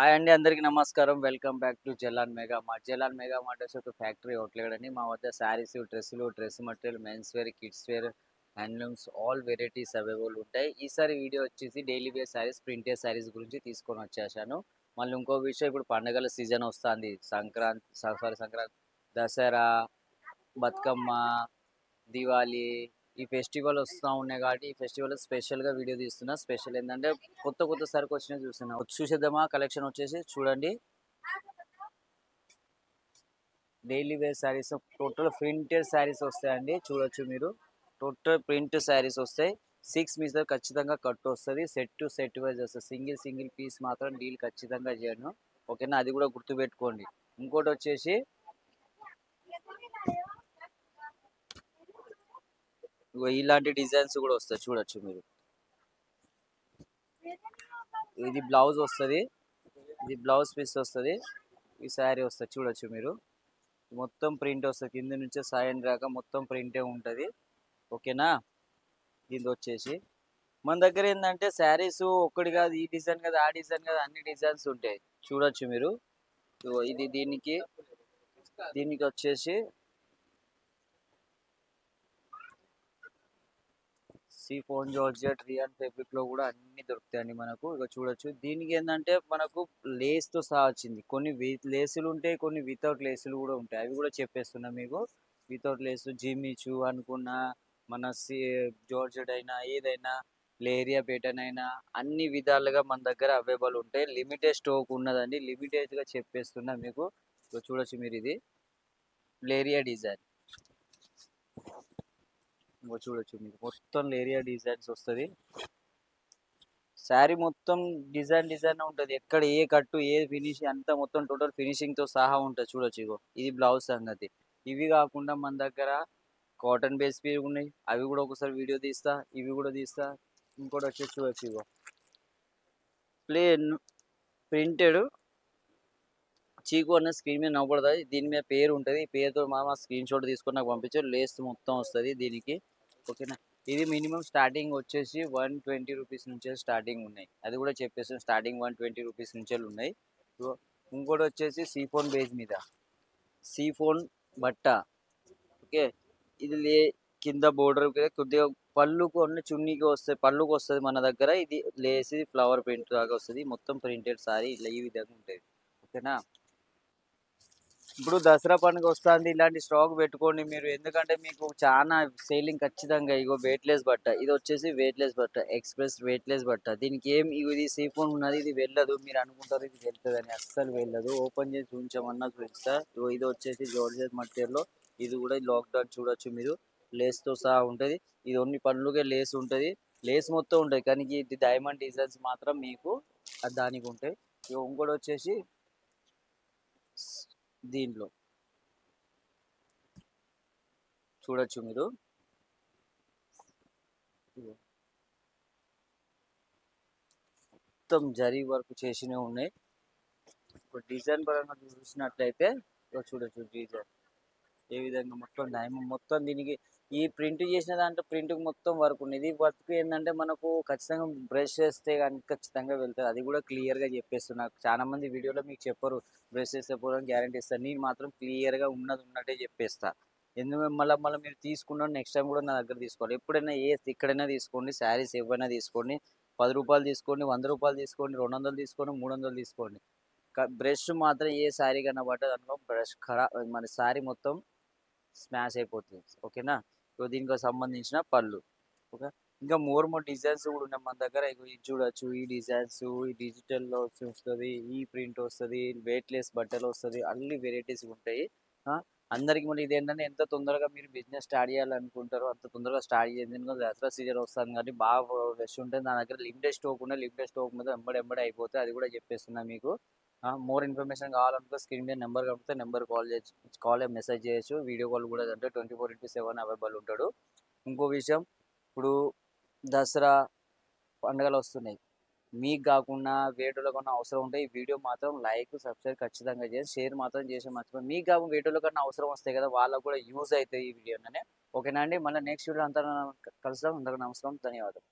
Hi అండి, అందరికీ నమస్కారం. Welcome back to Jalan mega mart. Jalan mega mart వచ్చి ఒక ఫ్యాక్టరీ అవుట్లెట్ అండి. మా వద్ద శారీస్, డ్రెస్సులు, dress material, men's wear, kids wear, handlooms all varieties available ఉంటాయి. ఈసారి వీడియో వచ్చేసి daily wear sarees, printed sarees గురించి తీసుకొని వచ్చేసాను. మళ్ళీ ఇంకో విషయం, ఇప్పుడు పండుగల సీజన్ వస్తుంది. సంక్రాంతి, దసరా, బతుకమ్మ, దివాళీ, ఈ ఫెస్టివల్ వస్తూ ఉన్నాయి కాబట్టి ఈ ఫెస్టివల్ స్పెషల్గా వీడియో తీస్తున్నా. స్పెషల్ ఏంటంటే కొత్త కొత్త సరుకు వచ్చినాయి చూస్తున్నా. చూసేద్దామా? కలెక్షన్ వచ్చేసి చూడండి. Daily wear sarees total printed sarees వస్తాయండి. చూడొచ్చు మీరు. టోటల్ ప్రింట్ శారీస్ వస్తాయి. 6 మీటర్ ఖచ్చితంగా కట్ వస్తుంది. సెట్ టు సెట్ వైజ్ వస్తుంది. సింగిల్ పీస్ మాత్రం డీల్ ఖచ్చితంగా చేయను. ఓకేనా? అది కూడా గుర్తుపెట్టుకోండి. ఇంకోటి వచ్చేసి ఇలాంటి డిజైన్స్ కూడా వస్తాయి. చూడొచ్చు మీరు. ఇది బ్లౌజ్ వస్తుంది. ఇది బ్లౌజ్ పీస్ వస్తుంది. ఈ శారీ వస్తుంది. చూడొచ్చు మీరు. మొత్తం ప్రింట్ వస్తుంది. కింద నుంచే సాయం రాక మొత్తం ప్రింటే ఉంటుంది. ఓకేనా? ఇది వచ్చేసి మన దగ్గర ఏంటంటే శారీస్ ఒక్కటి కాదు, ఈ డిజైన్ కాదు, ఆ డిజైన్ కాదు, అన్ని డిజైన్స్ ఉంటాయి. చూడొచ్చు మీరు. ఇది దీనికి వచ్చేసి సీఫోన్ జార్జెట్ రియాన్ ఫ్యాబ్రిక్ లో కూడా అన్ని దొరుకుతాయండి మనకు. ఇక చూడొచ్చు. దీనికి ఏంటంటే మనకు లేస్ తో సహా వచ్చింది. కొన్ని లేసులు ఉంటాయి, కొన్ని వితౌట్ లేసులు కూడా ఉంటాయి. అవి కూడా చెప్పేస్తున్నా మీకు. వితౌట్ లేసు జిమ్మిచు అనుకున్న మన జార్జెట్ అయినా ఏదైనా లేరియా పేటర్న్ అయినా అన్ని విధాలుగా మన దగ్గర అవైలబుల్ ఉంటాయి. లిమిటెడ్ స్టాక్ ఉన్నదండి. లిమిటెడ్ గా చెప్పేస్తున్నా మీకు. ఇక చూడొచ్చు మీరు. ఇది లేరియా డిజైన్. చూడొచ్చు మీకు. మొత్తం లేరియా డిజైన్స్ వస్తుంది. శారీ మొత్తం డిజైన్ ఉంటుంది. ఎక్కడ ఏ కట్టు ఏ ఫినిషింగ్ అంతా మొత్తం టోటల్ ఫినిషింగ్ తో సహా ఉంటుంది. చూడొచ్చు. ఇగో ఇది బ్లౌజ్ సంగతి. ఇవి కాకుండా మన దగ్గర కాటన్ బేస్ పీ ఉన్నాయి. అవి కూడా ఒకసారి వీడియో తీస్తా. ఇవి కూడా తీస్తా. ఇంకోటి వచ్చేసి చూడొచ్చు. ఇగో ప్లేన్ ప్రింటెడ్ చీకు అన్న స్క్రీన్ మీద నవ్వబడుతుంది. దీని మీద పేరు ఉంటుంది. ఈ పేరుతో మా స్క్రీన్ షాట్ తీసుకొని నాకు పంపించారు. లేస్ మొత్తం వస్తుంది దీనికి. ఓకేనా? ఇది మినిమం స్టార్టింగ్ వచ్చేసి 120 రూపీస్ నుంచే స్టార్టింగ్ ఉన్నాయి. అది కూడా చెప్పేసి స్టార్టింగ్ 120 రూపీస్ నుంచే ఉన్నాయి. సో ఇంకోటి వచ్చేసి సీఫోన్ బేస్ మీద సీఫోన్ బట్ట. ఓకే. ఇది కింద బోర్డర్ కొద్దిగా పళ్ళుకు అన్ని చున్నీకి వస్తాయి. పళ్ళుకు వస్తుంది మన దగ్గర. ఇది లేసి ఫ్లవర్ ప్రింట్ లాగా వస్తుంది. మొత్తం ప్రింటెడ్ సారీ ఇట్లా ఈ విధంగా ఉంటుంది. ఓకేనా? ఇప్పుడు దసరా పండుగ వస్తుంది. ఇలాంటి స్టాక్ పెట్టుకోండి మీరు. ఎందుకంటే మీకు చాలా సేలింగ్ ఖచ్చితంగా. ఇగో వెయిట్లెస్ బట్ట. ఇది వచ్చేసి వెయిట్లెస్ బట్ట, ఎక్స్ప్రెస్ వెయిట్లెస్ బట్ట. దీనికి ఇది సీఫోన్ ఉన్నది. ఇది వెళ్ళదు. మీరు అనుకుంటారు ఇది వెళ్తుంది అని. అస్సలు వెళ్ళదు. ఓపెన్ చేసి చూపించమన్నా చూపిస్తా. ఇది వచ్చేసి జార్జెట్ మటీరియల్ లో. ఇది కూడా లాక్డౌన్ చూడొచ్చు మీరు. లేస్ తో సహా ఉంటది. ఇది ఓన్లీ పళ్ళుకే లేస్ ఉంటది. లేస్ మొత్తం ఉంటుంది కానీ ఇది డైమండ్ డిజైన్స్ మాత్రం మీకు దానికి ఉంటాయి. ఇంకోటి వచ్చేసి దీంట్లో చూడొచ్చు మీరు. మొత్తం జరీ వర్క్ చేసినవి ఉన్నాయి. ఇప్పుడు డిజైన్ పరంగా చూసినట్లయితే చూడొచ్చు డిజైన్ ఏ విధంగా మొత్తం డైమండ్ మొత్తం దీనికి ఈ ప్రింట్ చేసిన దాంట్లో ప్రింట్ మొత్తం వర్క్ ఉంది. ఈ వర్క్ ఏంటంటే మనకు ఖచ్చితంగా బ్రష్ చేస్తే కానీ ఖచ్చితంగా వెళ్తుంది. అది కూడా క్లియర్ గా చెప్పేస్తున్నా. చాలా మంది వీడియోలో మీకు చెప్పరు బ్రష్ చేస్తే పోవడం గ్యారంటీ ఇస్తాను. నేను మాత్రం క్లియర్ గా ఉన్నది ఉన్నట్టే చెప్పేస్తా. ఎందుకు మళ్ళీ మీరు తీసుకున్న నెక్స్ట్ టైం కూడా నా దగ్గర తీసుకోవాలి. ఎప్పుడైనా ఎక్కడైనా తీసుకోండి. శారీస్ ఏవైనా తీసుకోండి. 10 రూపాయలు తీసుకోండి, 100 రూపాయలు తీసుకోండి, 200 తీసుకోండి, 300 తీసుకోండి. బ్రష్ మాత్రం ఏ శారీ కన్నా పడ్డది అనుకో బ్రష్ మన శారీ మొత్తం స్మాష్ అయిపోతుంది. ఓకేనా? సో దీనికి సంబంధించిన పళ్ళు. ఓకే. ఇంకా మోర్ డిజైన్స్ కూడా ఉన్నాయి మన దగ్గర. ఇది చూడొచ్చు. ఈ డిజైన్స్ ఈ డిజిటల్లో వస్తుంది. ఈ ప్రింట్ వస్తుంది. వెయిట్లెస్ బట్టలు వస్తుంది. అన్ని వెరైటీస్ ఉంటాయి. అందరికి మరి ఇది ఏంటంటే ఎంత తొందరగా మీరు బిజినెస్ స్టార్ట్ చేయాలనుకుంటారో అంత తొందరగా స్టార్ట్ చేయండి. ఎందుకంటే దసరా సీజన్ వస్తుంది కాబట్టి బాగా రష్ ఉంటుంది. నా దగ్గర లిమిటెడ్ స్టాక్ ఉన్నాయి. లిమిటెడ్ స్టాక్ మీద ఎంబడి అయిపోతే అది కూడా చెప్పేస్తున్నా మీకు. మోర్ ఇన్ఫర్మేషన్ కావాలనుకో స్క్రీన్ మీద నెంబర్ కనిపిస్తే నెంబర్ కాల్ మెసేజ్ చేయొచ్చు. వీడియో కాల్ కూడా అంటే 24/7 అవైలబుల్ ఉంటాడు. ఇంకో విషయం, ఇప్పుడు దసరా పండుగలు వస్తున్నాయి. మీకు కాకుండా వేటోళ్ళకన్నా అవసరం ఉంటే ఈ వీడియో మాత్రం లైక్ సబ్స్క్రైబ్ ఖచ్చితంగా చేసి షేర్ మాత్రం చేసి మర్చిపోయి. మీకు కాకుండా వేటోళ్ళకన్నా అవసరం వస్తాయి కదా, వాళ్ళకు కూడా యూజ్ అవుతాయి ఈ వీడియోనే. ఓకేనా అండి? మళ్ళీ నెక్స్ట్ వీడియో అంతా కలుస్తాం. అందరికీ నమస్కారం. ధన్యవాదాలు.